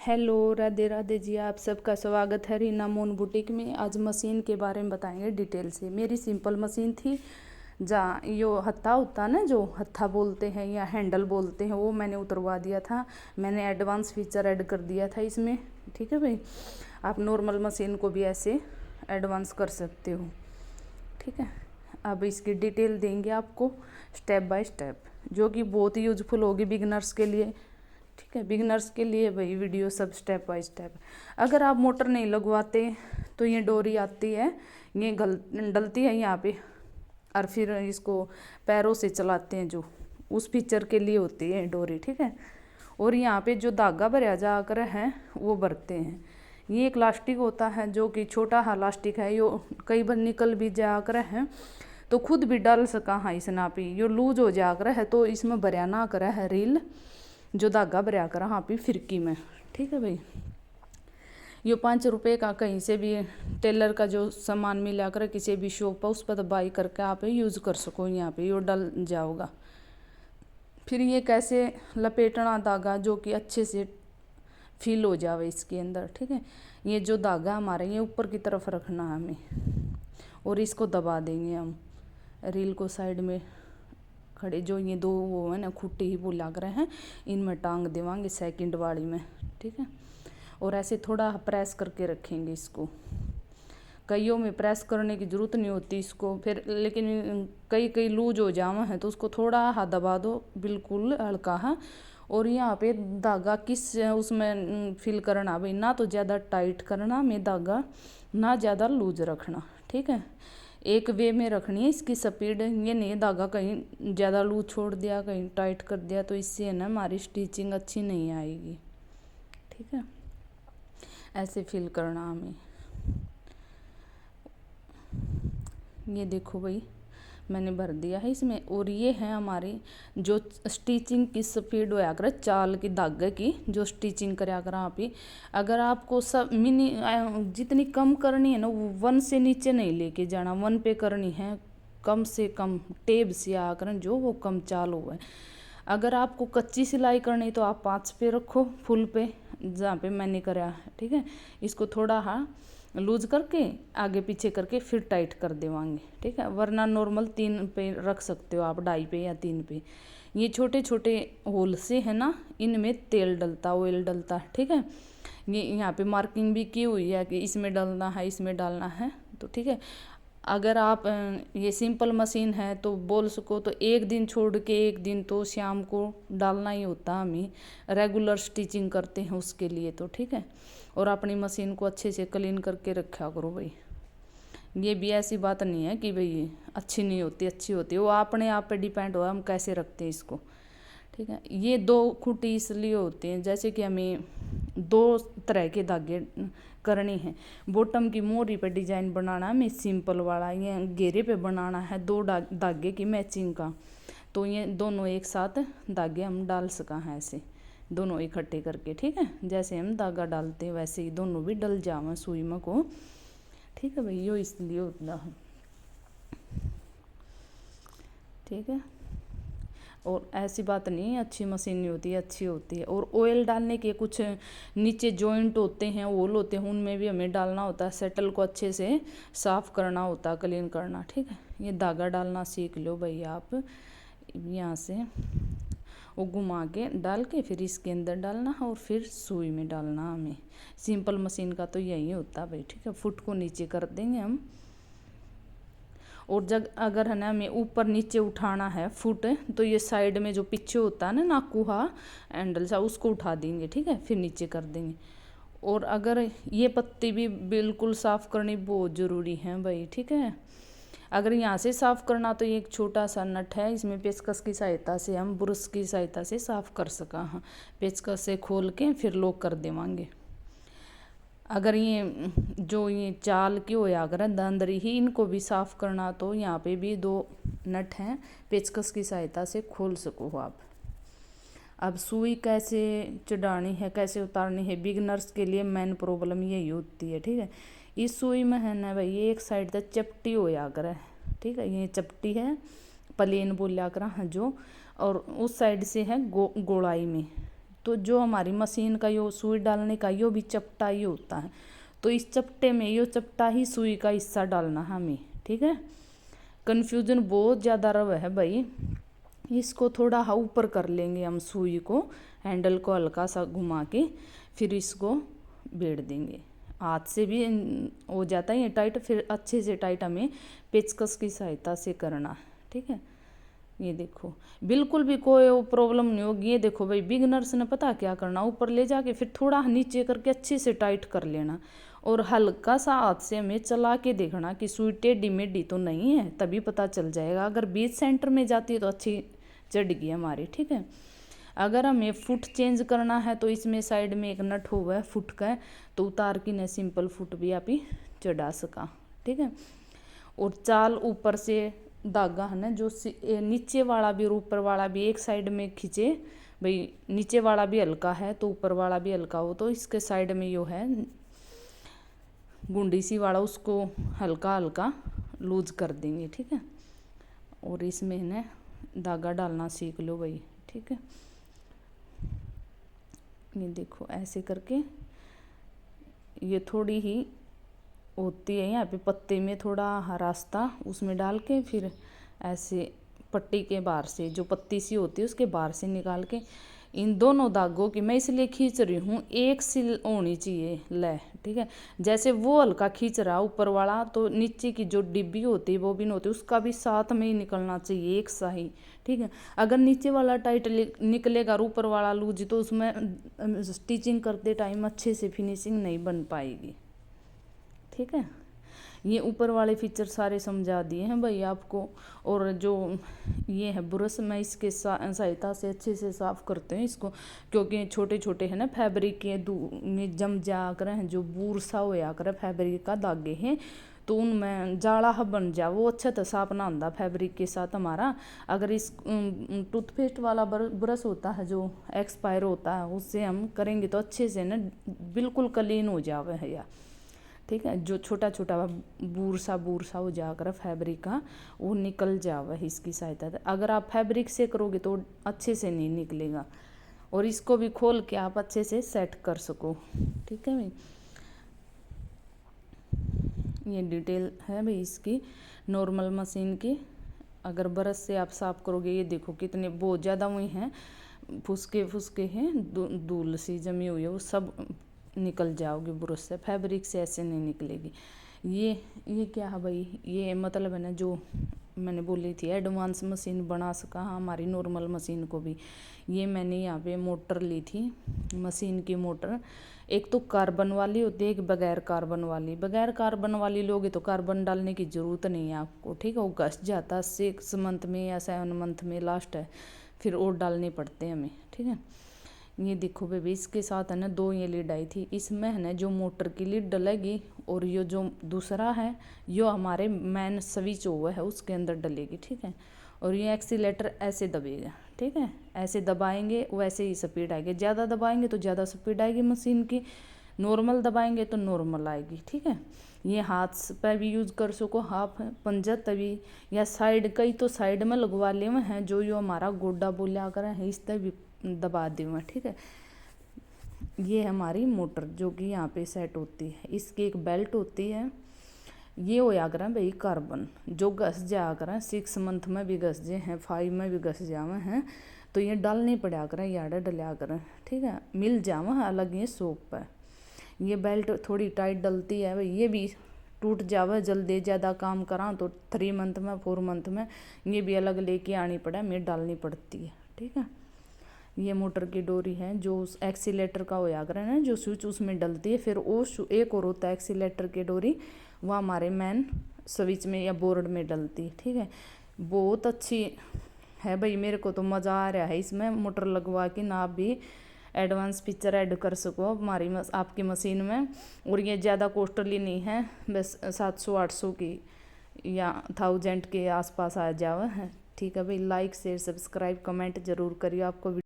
Hello, Radhe Radhe ji. आप सबका स्वागत है रीना मोन बुटीक में। आज मशीन के बारे में बताएंगे डिटेल से। मेरी सिंपल मशीन थी, जहाँ यो हत्था होता ना, जो हत्था बोलते हैं या हैंडल बोलते हैं, वो मैंने उतरवा दिया था। मैंने एडवांस फीचर ऐड कर दिया था इसमें। ठीक है भाई, आप नॉर्मल मशीन को भी ऐसे एडवांस कर सकते हो। ठीक है, अब इसकी डिटेल देंगे आपको स्टेप बाय स्टेप, जो कि बहुत ही यूजफुल होगी बिगनर्स के लिए। ठीक है, बिगनर्स के लिए भाई वीडियो सब स्टेप बाय स्टेप। अगर आप मोटर नहीं लगवाते तो ये डोरी आती है, ये डलती है यहाँ पे, और फिर इसको पैरों से चलाते हैं, जो उस फीचर के लिए होती है डोरी। ठीक है, और यहाँ पे जो धागा भरा जाकर है वो भरते हैं। ये एक लास्टिक होता है, जो कि छोटा हा लास्टिक है, यो कई बार निकल भी जाकर है तो खुद भी डाल सका। हाँ, इस नापी यो लूज हो जाकर है तो इसमें भरिया ना कर है रील, जो धागा भरिया कर हाँ पे फिरकी में। ठीक है भाई, यो 5 रुपये का कहीं से भी टेलर का जो सामान मिला कर किसी भी शॉप पर उस पर बाई करके आप यूज़ कर सको। यहाँ पे यो डल जाओगा। फिर ये कैसे लपेटना धागा, जो कि अच्छे से फील हो जावे इसके अंदर। ठीक है, ये जो धागा हमारा ये ऊपर की तरफ रखना है हमें, और इसको दबा देंगे हम रील को साइड में खड़े, जो ये दो वो है ना खूटी ही वो लग रहे हैं, इनमें टांग देवांगे सेकंड वाली में। ठीक है, और ऐसे थोड़ा प्रेस करके रखेंगे इसको। कईयों में प्रेस करने की ज़रूरत नहीं होती इसको फिर, लेकिन कई लूज हो जावा है तो उसको थोड़ा हाथ दबा दो, बिल्कुल हल्का है। और यहाँ पे धागा किस उसमें फिल करना भाई, ना तो ज़्यादा टाइट करना में धागा, ना ज़्यादा लूज रखना। ठीक है, एक वे में रखनी है इसकी स्पीड। ये नहीं धागा कहीं ज़्यादा लूज छोड़ दिया, कहीं टाइट कर दिया, तो इससे है ना हमारी स्टिचिंग अच्छी नहीं आएगी। ठीक है, ऐसे फिल करना हमें। ये देखो भाई, मैंने भर दिया है इसमें। और ये है हमारी जो स्टिचिंग की स्पीड होया कर, चाल की धागे की जो स्टिचिंग कराया कर आप ही। अगर आपको सब जितनी कम करनी है ना, वो 1 से नीचे नहीं लेके जाना, 1 पे करनी है। कम से कम टेब से आकर जो वो कम चाल हुआ है। अगर आपको कच्ची सिलाई करनी तो आप 5 पे रखो, फुल पे जहाँ पे मैंने कराया। ठीक है, इसको थोड़ा हाँ लूज करके आगे पीछे करके फिर टाइट कर देवांगे। ठीक है, वरना नॉर्मल 3 पे रख सकते हो आप, 2.5 पे या 3 पे। ये छोटे छोटे होल से है ना, इनमें तेल डलता, ऑयल डलता है। ठीक है, ये यहाँ पे मार्किंग भी की हुई है कि इसमें डालना है, इसमें डालना है। तो ठीक है, अगर आप ये सिंपल मशीन है तो बोल सको तो एक दिन छोड़ के एक दिन तो शाम को डालना ही होता हमें, रेगुलर स्टिचिंग करते हैं उसके लिए। तो ठीक है, और अपनी मशीन को अच्छे से क्लीन करके रखा करो भाई। ये भी ऐसी बात नहीं है कि भाई अच्छी नहीं होती, अच्छी होती है, वो अपने आप पे डिपेंड हो हम कैसे रखते हैं इसको। ठीक है, ये 2 खूंटी इसलिए होती हैं, जैसे कि हमें 2 तरह के धागे करनी है। बॉटम की मोरी पे डिजाइन बनाना है हमें सिंपल वाला, ये घेरे पे बनाना है 2 धागे की मैचिंग का। तो ये दोनों एक साथ धागे हम डाल सका हैं ऐसे, दोनों इकट्ठे करके। ठीक है, जैसे हम धागा डालते हैं वैसे ही दोनों भी डल जावे सुई में को। ठीक है भाई, यो इसलिए होता है। ठीक है, और ऐसी बात नहीं है अच्छी मशीन नहीं होती है, अच्छी होती है। और ऑयल डालने के कुछ नीचे जॉइंट होते हैं, होल होते हैं, उनमें भी हमें डालना होता है। सेटल को अच्छे से साफ़ करना होता है, क्लीन करना। ठीक है, ये धागा डालना सीख लो भाई आप। यहाँ से वो घुमा के डाल के फिर इसके अंदर डालना है, और फिर सुई में डालना हमें। सिंपल मशीन का तो यही होता है भाई। ठीक है, फुट को नीचे कर देंगे हम। और जब अगर है ना हमें ऊपर नीचे उठाना है फुट, तो ये साइड में जो पीछे होता है ना नाकूहा एंडल सा, उसको उठा देंगे। ठीक है, फिर नीचे कर देंगे। और अगर ये पत्ती भी बिल्कुल साफ़ करनी बहुत ज़रूरी है भाई। ठीक है, अगर यहाँ से साफ़ करना तो ये एक छोटा सा नट है, इसमें पेचकस की सहायता से हम ब्रश की सहायता से साफ़ कर सका। हाँ, पेचकस से खोल के फिर लॉक कर देवांगे। अगर ये जो ये चाल की हो या अगर अंदरी ही इनको भी साफ़ करना, तो यहाँ पे भी 2 नट हैं, पेचकस की सहायता से खोल सको आप। अब सुई कैसे चढ़ानी है, कैसे उतारनी है, बिगनर्स के लिए मेन प्रॉब्लम यही होती है। ठीक है, इस सुई में है ना भाई, ये एक साइड तक चपटी हो या करे। ठीक है, ये चपटी है, प्लेन बोलिया करा है जो, और उस साइड से है गोलाई में। तो जो हमारी मशीन का यो सुई डालने का यो भी चपटा ही होता है, तो इस चपटे में यो चपटा ही सुई का हिस्सा डालना हमें, ठीक है। कन्फ्यूजन बहुत ज़्यादा रहा है भाई। इसको थोड़ा ऊपर कर लेंगे हम सुई को, हैंडल को हल्का सा घुमा के, फिर इसको बेड़ देंगे। हाथ से भी हो जाता है ये टाइट, फिर अच्छे से टाइट हमें पेचकस की सहायता से करना, ठीक है। ये देखो बिल्कुल भी कोई प्रॉब्लम नहीं होगी। ये देखो भाई बिगनर्स ने पता क्या करना, ऊपर ले जाके फिर थोड़ा नीचे करके अच्छे से टाइट कर लेना, और हल्का सा हाथ से हमें चला के देखना कि सुई टेढ़ी मेढ़ी तो नहीं है, तभी पता चल जाएगा। अगर बीच सेंटर में जाती है तो अच्छी चढ़ गई हमारी, ठीक है। अगर हमें फुट चेंज करना है तो इसमें साइड में एक नट हुआ है फुट का, तो उतार के न सिंपल फुट भी आप ही चढ़ा सका, ठीक है। और चाल ऊपर से धागा है ना जो नीचे वाला भी और ऊपर वाला भी एक साइड में खींचे भाई, नीचे वाला भी हल्का है तो ऊपर वाला भी हल्का हो, तो इसके साइड में यो है गुंडी सी वाला, उसको हल्का हल्का लूज कर देंगे, ठीक है। और इसमें है धागा डालना सीख लो भाई, ठीक है। ये देखो ऐसे करके ये थोड़ी ही होती है यहाँ पे पत्ते में थोड़ा रास्ता, उसमें डाल के फिर ऐसे पट्टी के बाहर से जो पत्ती सी होती है उसके बाहर से निकाल के इन दोनों धागों की मैं इसलिए खींच रही हूँ, एक सिल होनी चाहिए ले, ठीक है। जैसे वो हल्का खींच रहा ऊपर वाला, तो नीचे की जो डिब्बी होती है बोबिन होती है उसका भी साथ में ही निकलना चाहिए एक सा ही, ठीक है। अगर नीचे वाला टाइट निकलेगा और ऊपर वाला लूज, तो उसमें स्टिचिंग करते टाइम अच्छे से फिनिशिंग नहीं बन पाएगी, ठीक है। ये ऊपर वाले फीचर सारे समझा दिए हैं भाई आपको। और जो ये है ब्रश, मैं इसके सहायता से अच्छे से साफ़ करते हैं इसको, क्योंकि छोटे छोटे है ना फैब्रिक के में जम जा कर हैं, जो बूर सा होया कर फैब्रिक का धागे हैं, तो उनमें जाड़ा बन जा, वो अच्छा तो साफ ना होता फैब्रिक के साथ हमारा। अगर इस टूथपेस्ट वाला ब्रश होता है जो एक्सपायर होता है, उससे हम करेंगे तो अच्छे से ना बिल्कुल क्लीन हो जावे है या, ठीक है। जो छोटा छोटा बूर सा हो जाकर फैब्रिक का वो निकल जावे इसकी सहायता से। अगर आप फैब्रिक से करोगे तो अच्छे से नहीं निकलेगा, और इसको भी खोल के आप अच्छे से सेट कर सको, ठीक है भाई। ये डिटेल है भाई इसकी नॉर्मल मशीन की। अगर ब्रश से आप साफ करोगे, ये देखो कितने बहुत ज़्यादा हुए हैं, फुसके हैं, धूल सी जमी हुई है, वो सब निकल जाओगे ब्रश से, फैब्रिक से ऐसे नहीं निकलेगी। ये क्या है भाई, ये मतलब है ना जो मैंने बोली थी एडवांस मशीन बना सका हमारी नॉर्मल मशीन को भी। ये मैंने यहाँ पे मोटर ली थी, मशीन की मोटर। एक तो कार्बन वाली होती है, एक बगैर कार्बन वाली। बगैर कार्बन वाली लोगे तो कार्बन डालने की ज़रूरत नहीं है आपको, ठीक है। वो घस जाता है 6 मंथ में या 7 मंथ में लास्ट है, फिर और डालने पड़ते हैं हमें, ठीक है। ये देखो बेबी, इसके साथ है ना 2 ये लीड आई थी, इसमें है ना जो मोटर की लीड डलेगी, और ये जो दूसरा है यो हमारे मेन स्विच हुआ है उसके अंदर डलेगी, ठीक है। और ये एक्सीलेटर ऐसे दबेगा, ठीक है। ऐसे दबाएंगे वैसे ही स्पीड आएगी, ज़्यादा दबाएंगे तो ज़्यादा स्पीड आएगी मशीन की, नॉर्मल दबाएंगे तो नॉर्मल आएगी, ठीक है। ये हाथ पर भी यूज़ कर सको, हाफ पंजा तभी, या साइड कई तो साइड में लगवा ले हैं, जो यो हमारा गोड्डा बोलिया कर है इस तरह भी दबा दे हुए, ठीक है। ये हमारी मोटर जो कि यहाँ पे सेट होती है, इसकी एक बेल्ट होती है। ये होया करें भाई कार्बन, जो घस जा करें 6 मंथ में भी घस जे हैं, 5 में भी घस जावे हैं, तो ये डालनी पड़ा करें, याडा डलिया करें, ठीक है। मिल जावे अलग ये शॉप पर। ये बेल्ट थोड़ी टाइट डलती है भाई, ये भी टूट जावे जल्दी, ज़्यादा काम करा तो 3 मंथ में 4 मंथ में ये भी अलग लेके आनी पड़े, मेरे डालनी पड़ती है, ठीक है। ये मोटर की डोरी है जो उस एक्सीलेटर का होया करे ना जो स्विच उसमें डलती है, फिर वो एक और होता है एक्सीलेटर की डोरी, वह हमारे मेन स्विच में या बोर्ड में डलती है, ठीक है। बहुत अच्छी है भाई, मेरे को तो मज़ा आ रहा है इसमें मोटर लगवा के ना, आप भी एडवांस फीचर ऐड कर सको हमारी आपकी मशीन में। और ये ज़्यादा कॉस्टली नहीं है, बस 700-800 की या 1000 के आसपास आ जाओ है, ठीक है भाई। लाइक शेयर सब्सक्राइब कमेंट जरूर करिए। आपको